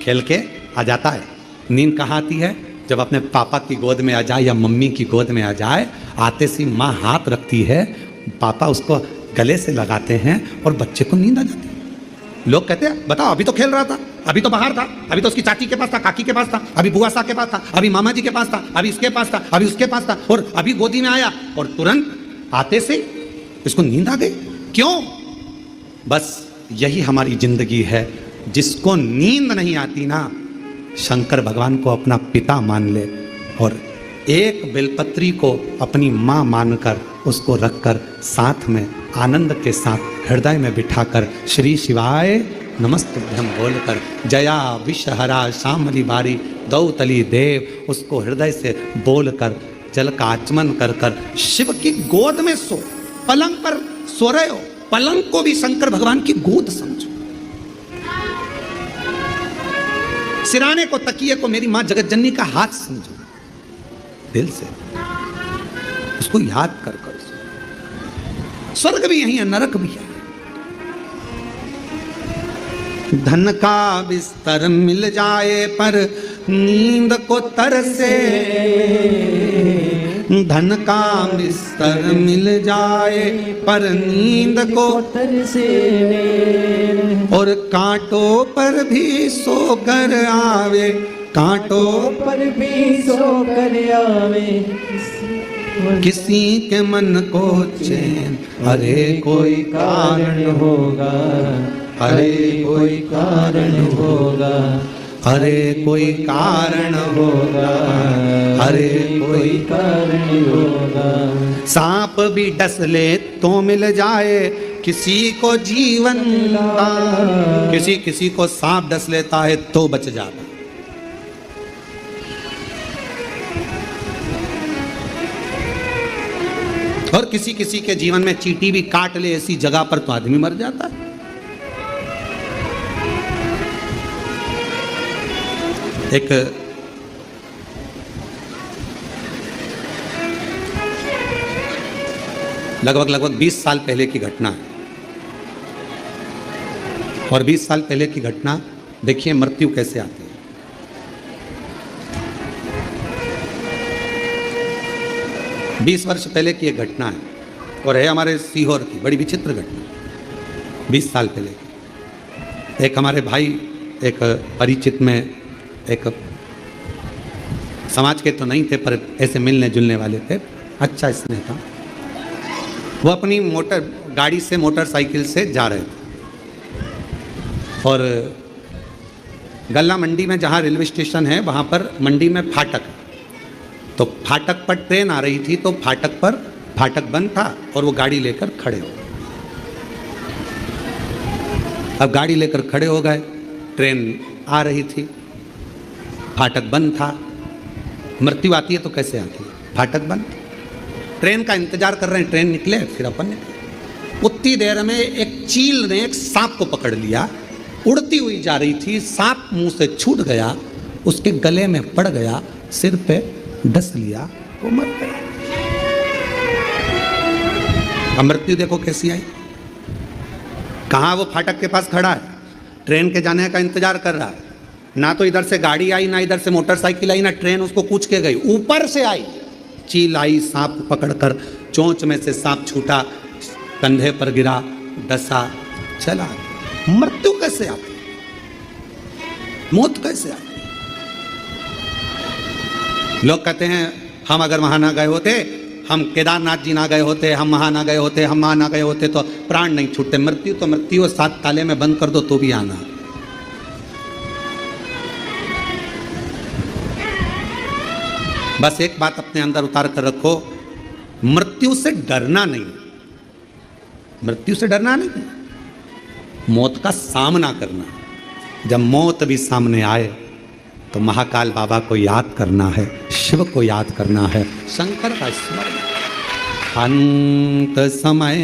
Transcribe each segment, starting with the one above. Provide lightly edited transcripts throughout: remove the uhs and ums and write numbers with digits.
खेल के आ जाता है। नींद कहाँ आती है? जब अपने पापा की गोद में आ जाए या मम्मी की गोद में आ जाए, आते सी माँ हाथ रखती है, पापा उसको गले से लगाते हैं और बच्चे को नींद आ जाती है। लोग कहते हैं बताओ अभी तो खेल रहा था, अभी तो बाहर था, अभी तो उसकी चाची के पास था, काकी के पास था, अभी बुआ सा के पास था, अभी मामा जी के पास था, अभी इसके पास था, अभी उसके पास था, और अभी गोदी में आया और तुरंत आते से इसको नींद आ गई। क्यों? बस यही हमारी जिंदगी है। जिसको नींद नहीं आती ना, शंकर भगवान को अपना पिता मान ले और एक बेलपत्री को अपनी माँ मानकर उसको रखकर साथ में आनंद के साथ हृदय में बिठाकर श्री शिवाय नमस्तुभ्यम बोलकर जया विषहरा श्यामली बारी दौतली देव उसको हृदय से बोलकर जल का आचमन कर कर शिव की गोद में सो। पलंग पर सो रहे हो, पलंग को भी शंकर भगवान की गोद समझो। सिराने को, तकिए को मेरी मां जगत जननी का हाथ समझो। दिल से उसको याद कर कर। स्वर्ग भी यही है, नरक भी है। धन का बिस्तर मिल जाए पर नींद को तरसे, धन का बिस्तर मिल जाए पर नींद को तरसे, और कांटों पर भी सोकर आवे, कांटों पर भी सोकर आवे, किसी के मन को चैन, अरे कोई कारण होगा, अरे कोई कारण होगा, अरे कोई कारण होगा, अरे कोई कारण होगा। सांप भी डस ले तो मिल जाए किसी को जीवन का, किसी को सांप डस लेता है तो बच जाता। और किसी के जीवन में चींटी भी काट ले ऐसी जगह पर तो आदमी मर जाता है। एक लगभग 20 साल पहले की घटना है। और 20 साल पहले की घटना देखिए मृत्यु कैसे आती है। बीस वर्ष पहले की एक घटना है और है हमारे सीहोर की, बड़ी विचित्र घटना। 20 साल पहले की एक हमारे भाई, एक परिचित में, एक समाज के तो नहीं थे पर ऐसे मिलने जुलने वाले थे, अच्छा स्नेह था। वो अपनी गाड़ी से मोटरसाइकिल से जा रहे थे और गल्ला मंडी में जहाँ रेलवे स्टेशन है वहाँ पर मंडी में फाटक, तो फाटक पर ट्रेन आ रही थी, तो फाटक बंद था और वो गाड़ी लेकर खड़े हो गए। अब गाड़ी लेकर खड़े हो गए, ट्रेन आ रही थी, फाटक बंद था। मृत्यु आती है तो कैसे आती है? फाटक बंद, ट्रेन का इंतजार कर रहे हैं, ट्रेन निकले फिर अपन निकले। उतनी देर में एक चील ने एक सांप को पकड़ लिया, उड़ती हुई जा रही थी, सांप मुंह से छूट गया, उसके गले में पड़ गया, सिर पे डस लिया, वो मर गया। अब मृत्यु देखो कैसी आई। कहाँ वो फाटक के पास खड़ा है, ट्रेन के जाने का इंतजार कर रहा है, ना तो इधर से गाड़ी आई, ना इधर से मोटरसाइकिल आई, ना ट्रेन उसको कूच के गई, ऊपर से आई चील आई, सांप पकड़कर चोंच में से सांप छूटा, कंधे पर गिरा, डसा, चला। मृत्यु कैसे आती, मौत कैसे आती? लोग कहते हैं हम अगर वहां ना गए होते, हम केदारनाथ जी ना गए होते, हम वहां ना गए होते, हम वहां ना गए होते तो प्राण नहीं छूटते। मृत्यु तो मृत्यु, 7 ताले में बंद कर दो तो भी आना। बस एक बात अपने अंदर उतार कर रखो, मृत्यु से डरना नहीं, मृत्यु से डरना नहीं, मौत का सामना करना। जब मौत भी सामने आए तो महाकाल बाबा को याद करना है, शिव को याद करना है, शंकर का स्मरण। अंत समय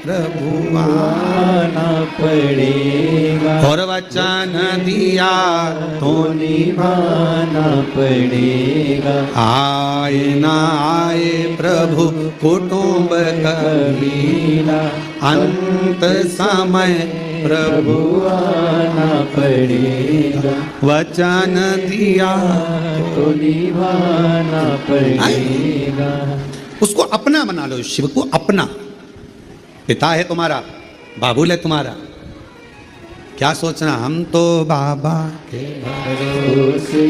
प्रभु आना पड़ेगा और वचन दिया तो निभाना पड़ेगा। आए ना आए प्रभु कुटुंब कबीला, अंत समय प्रभु आना पड़ेगा, वचन दिया तो निभाना पड़ेगा। उसको अपना बना लो, शिव को अपना। पिता है तुम्हारा, बाबुल है तुम्हारा, क्या सोचना हम तो बाबा के भरोसे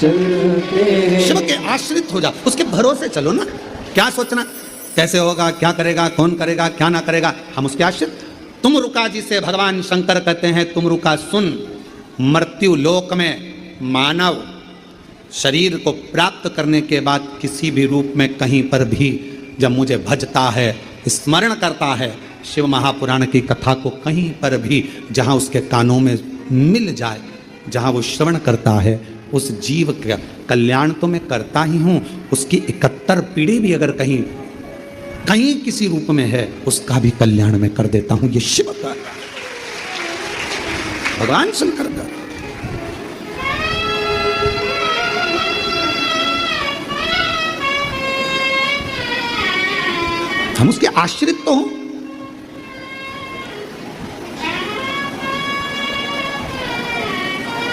चलते हैं। शिव के आश्रित हो जा, उसके भरोसे चलो ना। क्या सोचना कैसे होगा, क्या करेगा, कौन करेगा, क्या ना करेगा, हम उसके आश्रित। तुम रुका जिसे भगवान शंकर कहते हैं, तुम रुका सुन। मृत्यु लोक में मानव शरीर को प्राप्त करने के बाद किसी भी रूप में कहीं पर भी जब मुझे भजता है, स्मरण करता है, शिव महापुराण की कथा को कहीं पर भी जहाँ उसके कानों में मिल जाए, जहाँ वो श्रवण करता है, उस जीव का कल्याण तो मैं करता ही हूँ, उसकी 71 पीढ़ी भी अगर कहीं कहीं किसी रूप में है, उसका भी कल्याण मैं कर देता हूँ। ये शिव का, भगवान शंकर का। हम उसके आश्रित तो हों।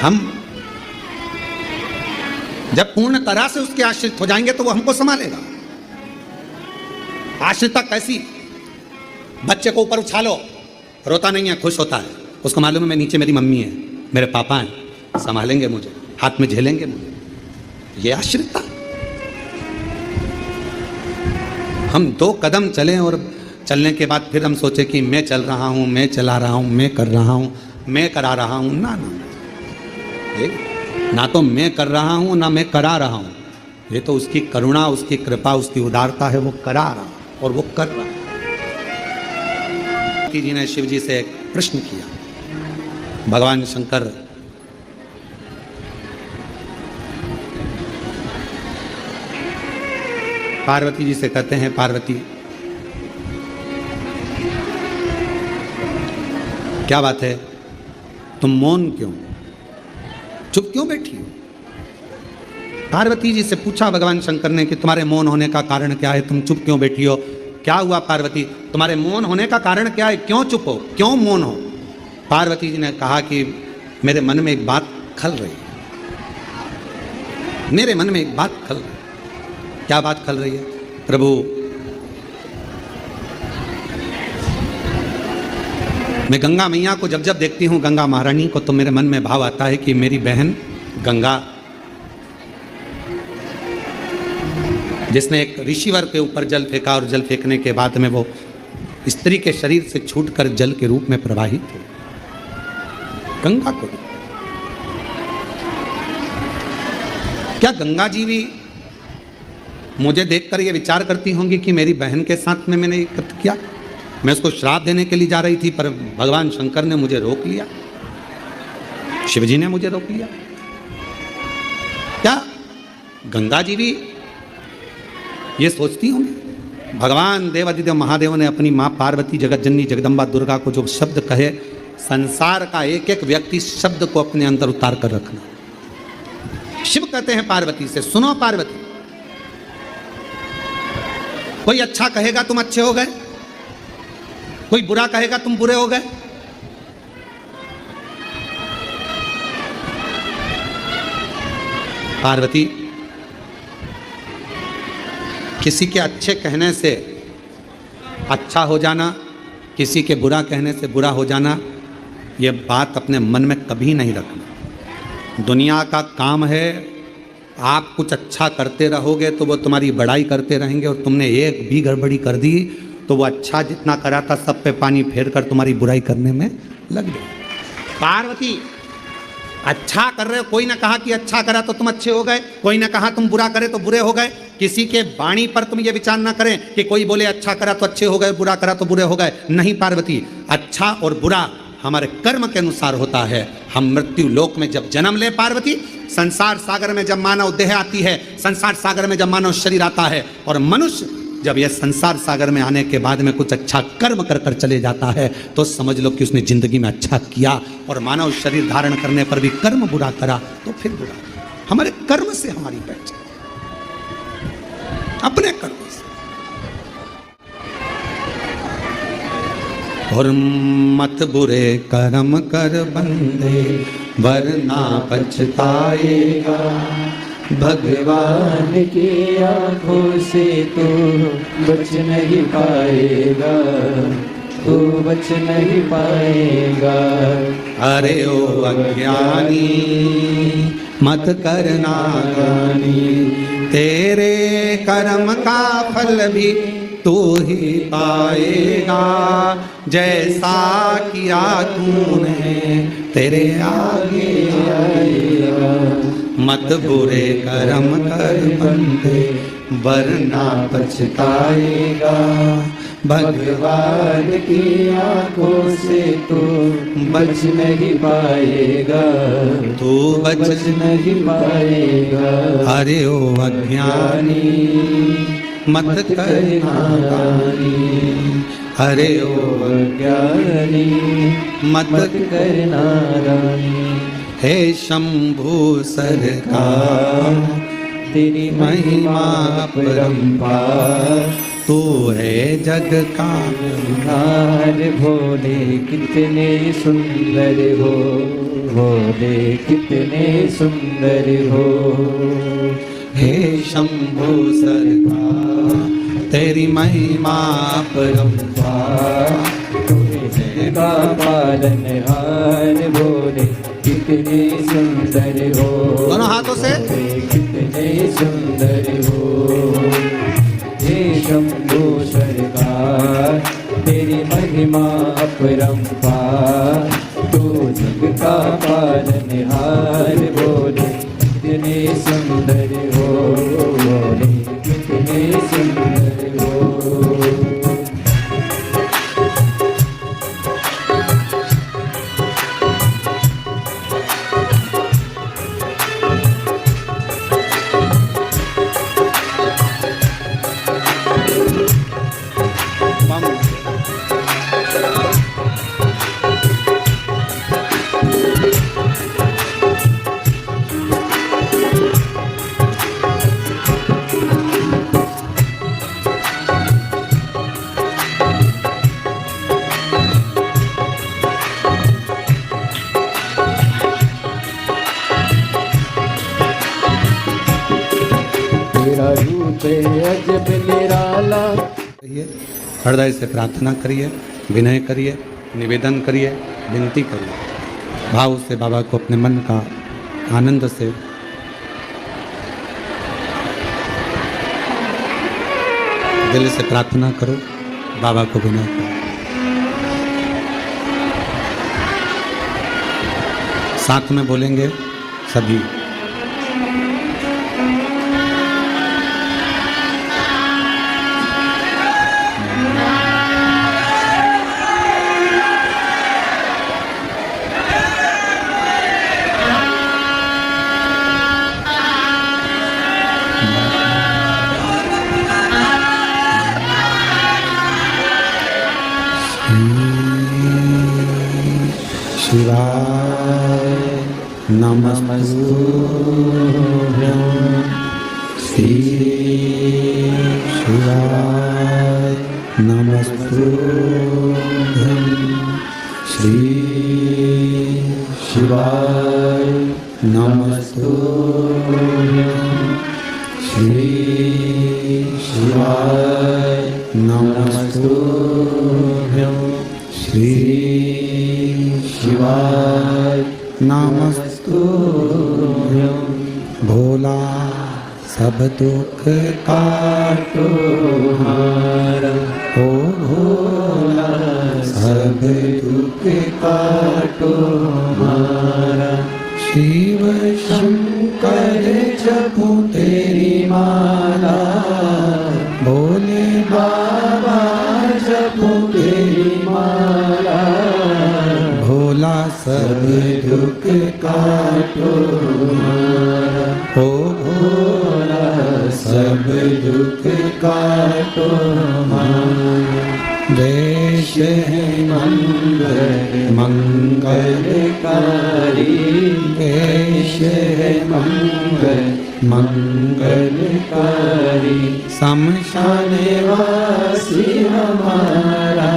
हम जब पूर्ण तरह से उसके आश्रित हो जाएंगे तो वो हमको संभालेगा। आश्रितता कैसी? बच्चे को ऊपर उछालो, रोता नहीं है, खुश होता है, उसको मालूम है मैं नीचे मेरी मम्मी है, मेरे पापा हैं, संभालेंगे मुझे, हाथ में झेलेंगे मुझे। ये आश्रितता। हम 2 कदम चलें और चलने के बाद फिर हम सोचे कि मैं चल रहा हूं, मैं चला रहा हूं, मैं कर रहा हूं, मैं करा रहा हूं। ना ना, ना तो मैं कर रहा हूं ना मैं करा रहा हूं। ये तो उसकी करुणा, उसकी कृपा, उसकी उदारता है, वो करा रहा और वो कर रहा। जी ने शिव जी से एक प्रश्न किया। भगवान शंकर पार्वती जी से कहते हैं, पार्वती क्या बात है, तुम मौन क्यों, चुप क्यों बैठी हो? पार्वती जी से पूछा भगवान शंकर ने कि तुम्हारे मौन होने का कारण क्या है, तुम चुप क्यों बैठी हो? क्या हुआ पार्वती, तुम्हारे मौन होने का कारण क्या है, क्यों चुप हो, क्यों मौन हो? पार्वती जी ने कहा कि मेरे मन में एक बात खल रही है, मेरे मन में एक बात खल रही है। क्या बात खल रही है? प्रभु, मैं गंगा मैया को जब जब देखती हूँ, गंगा महारानी को, तो मेरे मन में भाव आता है कि मेरी बहन गंगा, जिसने एक ऋषिवर के ऊपर जल फेंका और जल फेंकने के बाद में वो स्त्री के शरीर से छूटकर जल के रूप में प्रवाहित हुई, गंगा को। क्या गंगा जी भी मुझे देखकर ये विचार करती होंगी कि मेरी बहन के साथ में मैंने कृत्य किया? मैं उसको श्राप देने के लिए जा रही थी, पर भगवान शंकर ने मुझे रोक लिया, शिवजी ने मुझे रोक लिया। क्या गंगा जी भी ये सोचती होंगी? भगवान देवादिदेव महादेव ने अपनी माँ पार्वती, जगत जननी जगदम्बा दुर्गा को जो शब्द कहे, संसार का एक एक व्यक्ति शब्द को अपने अंदर उतार कर रखना। शिव कहते हैं पार्वती से, सुनो पार्वती, कोई अच्छा कहेगा तुम अच्छे हो गए, कोई बुरा कहेगा तुम बुरे हो गए। पार्वती, किसी के अच्छे कहने से अच्छा हो जाना, किसी के बुरा कहने से बुरा हो जाना, ये बात अपने मन में कभी नहीं रखना। दुनिया का काम है, आप कुछ अच्छा करते रहोगे तो वो तुम्हारी बड़ाई करते रहेंगे, और तुमने एक भी गड़बड़ी कर दी तो वो अच्छा जितना करा था सब पे पानी फेर कर तुम्हारी बुराई करने में लग गए। पार्वती, अच्छा कर रहे हो, कोई ना कहा कि अच्छा करा तो तुम अच्छे हो गए, कोई ना कहा तुम बुरा करे तो बुरे हो गए। किसी के वाणी पर तुम ये विचार ना करें कि कोई बोले अच्छा करा तो अच्छे हो गए, बुरा करा तो बुरे हो गए। नहीं पार्वती, अच्छा और बुरा हमारे कर्म के अनुसार होता है। हम मृत्यु लोक में जब जन्म ले पार्वती, संसार सागर में जब मानव देह आती है, संसार सागर में जब मानव शरीर आता है, और मनुष्य जब यह संसार सागर में आने के बाद में कुछ अच्छा कर्म कर कर चले जाता है, तो समझ लो कि उसने जिंदगी में अच्छा किया। और मानव शरीर धारण करने पर भी कर्म बुरा करा तो फिर बुरा। हमारे कर्म से हमारी पहचान, अपने कर्म से। और मत बुरे कर्म कर बंदे वरना पछताएगा। भगवान की आंखों से तो बच नहीं पाएगा, तू बच नहीं पाएगा। अरे ओ अज्ञानी मत करना गानी, तेरे कर्म का फल भी तू ही पाएगा। जैसा किया तूने तेरे आगे आएगा। मत बुरे कर्म कर बंदे वरना पछताएगा। भगवान की आंखों से तो बच नहीं पाएगा, तू बच नहीं पाएगा। अरे ओ अज्ञानी मत करना गानी, अरे ओ अज्ञानी मत करना गानी। हे शंभु सरकार तेरी महिमा परंपार, तू है जग का नार। भोले कितने सुंदर हो, भोले कितने सुंदर हो। हे शंभु सरकार तेरी महिमा परंपार, का पालनहार। भोले कितने सुंदर हो, दोनों हाथों से कितने सुंदर हो। हे शंभु सरकार तेरी महिमा अपरंपार, तू जग का पालनहार। बोले कितने सुंदर हो, बोले कितने सुंदर हो। तेरा रूप अजब निराला। हृदय से प्रार्थना करिए, विनय करिए, निवेदन करिए, विनती करिए। भाव से बाबा को अपने मन का आनंद से दिल से प्रार्थना करो, बाबा को विनय करो। साथ में बोलेंगे सभी। शिवाय नमस्तुभ्यं, श्री शिवाय नमस्तुभ्यं, श्री शिवाय नमस्तुभ्यं, श्री शिवाय नमस्तुभ्यं, श्री शिवाय नमस्तुभ्यं। भोला सब दुख काटो हारा, ओ भोला सब दुख काटो हारा। शिव शंकर जपो तेरी माला, भोले बाबा जपो तेरी माला। भोला सब दुख काटो हमारा, ओ भोला सब दुख काटो हमारा। देश है मंगल मंगलकारी, देश है मंगल मंगलकारी। शमशान वासी हमारा,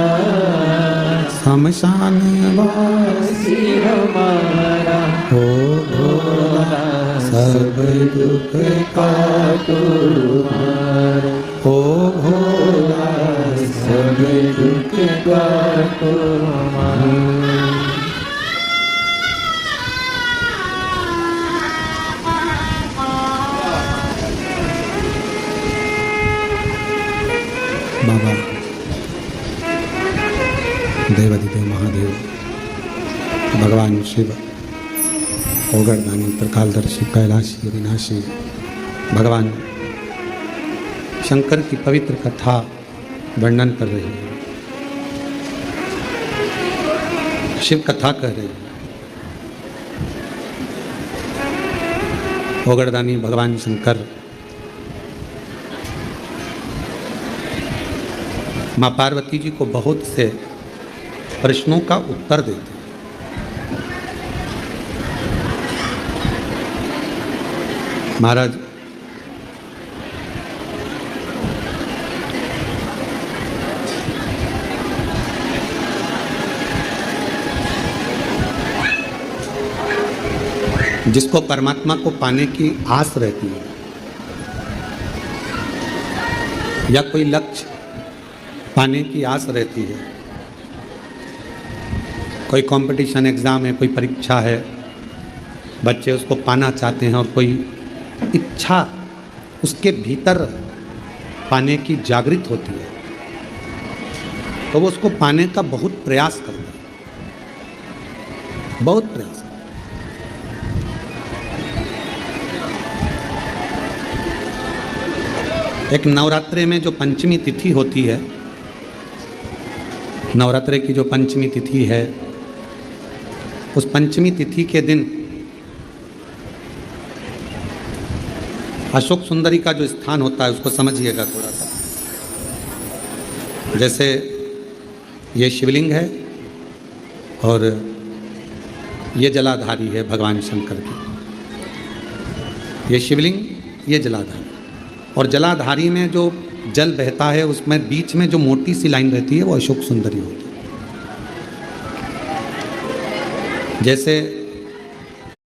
शमशान वासी हमारा हो भोला सब दुख का तुम्हारा हो भोला सब दुख का तुम्हारा। बाबा देवाधिदेव महादेव भगवान शिव ओगरदानी त्रिकालदर्शी कैलाशी अविनाशी भगवान शंकर की पवित्र कथा वर्णन कर रही है, शिव कथा कह रही है। ओगरदानी भगवान शंकर माँ पार्वती जी को बहुत से प्रश्नों का उत्तर देते हैं। महाराज जिसको परमात्मा को पाने की आस रहती है या कोई लक्ष्य पाने की आस रहती है, कोई कंपटीशन एग्ज़ाम है, कोई परीक्षा है, बच्चे उसको पाना चाहते हैं और कोई इच्छा उसके भीतर पाने की जागृत होती है, तो वो उसको पाने का बहुत प्रयास करता है, बहुत प्रयास। एक नवरात्रे में जो पंचमी तिथि होती है, नवरात्रे की जो पंचमी तिथि है, उस पंचमी तिथि के दिन अशोक सुंदरी का जो स्थान होता है उसको समझिएगा थोड़ा सा। जैसे ये शिवलिंग है और ये जलाधारी है भगवान शंकर की, ये शिवलिंग, ये जलाधारी, और जलाधारी में जो जल बहता है उसमें बीच में जो मोटी सी लाइन रहती है वो अशोक सुंदरी होती है। जैसे